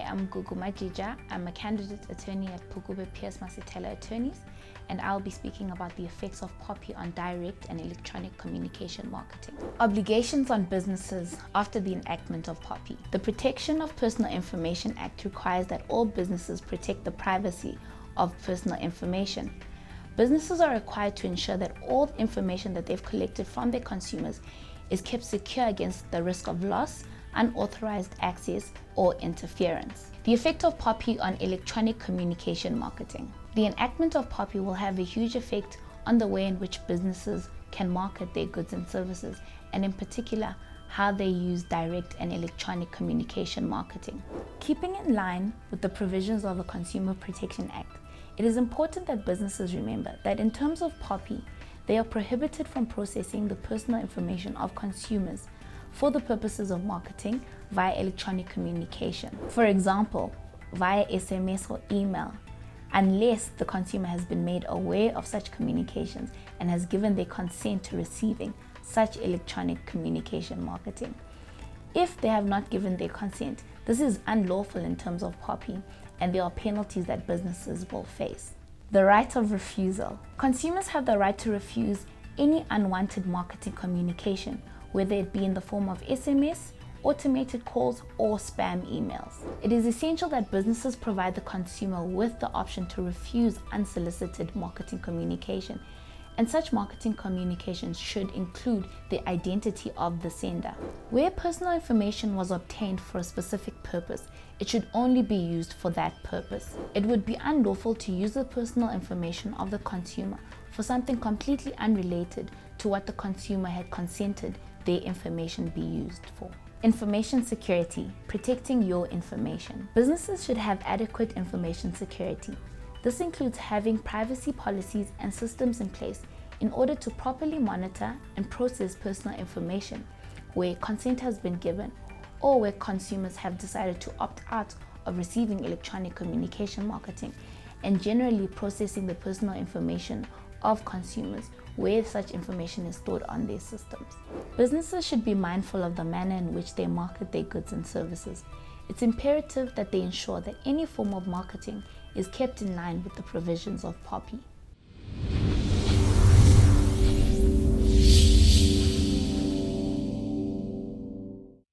am Gugu Majija. I'm a candidate attorney at Pugube Pierce Masitela Attorneys, and I'll be speaking about the effects of POPI on direct and electronic communication marketing. Obligations on businesses after the enactment of POPI. The Protection of Personal Information Act requires that all businesses protect the privacy of personal information. Businesses are required to ensure that all information that they've collected from their consumers is kept secure against the risk of loss, unauthorized access, or interference. The effect of POPI on electronic communication marketing. The enactment of POPI will have a huge effect on the way in which businesses can market their goods and services, and in particular, how they use direct and electronic communication marketing. Keeping in line with the provisions of the Consumer Protection Act, it is important that businesses remember that in terms of POPI, they are prohibited from processing the personal information of consumers for the purposes of marketing via electronic communication. For example, via SMS or email, unless the consumer has been made aware of such communications and has given their consent to receiving such electronic communication marketing. If they have not given their consent, this is unlawful in terms of POPI, and there are penalties that businesses will face. The right of refusal. Consumers have the right to refuse any unwanted marketing communication, whether it be in the form of SMS, automated calls, or spam emails. It is essential that businesses provide the consumer with the option to refuse unsolicited marketing communication, and such marketing communications should include the identity of the sender. Where personal information was obtained for a specific purpose, it should only be used for that purpose. It would be unlawful to use the personal information of the consumer for something completely unrelated to what the consumer had consented their information be used for. Information security, protecting your information. Businesses should have adequate information security. This includes having privacy policies and systems in place in order to properly monitor and process personal information where consent has been given or where consumers have decided to opt out of receiving electronic communication marketing, and generally processing the personal information of consumers where such information is stored on their systems. Businesses should be mindful of the manner in which they market their goods and services. It's imperative that they ensure that any form of marketing is kept in line with the provisions of POPI.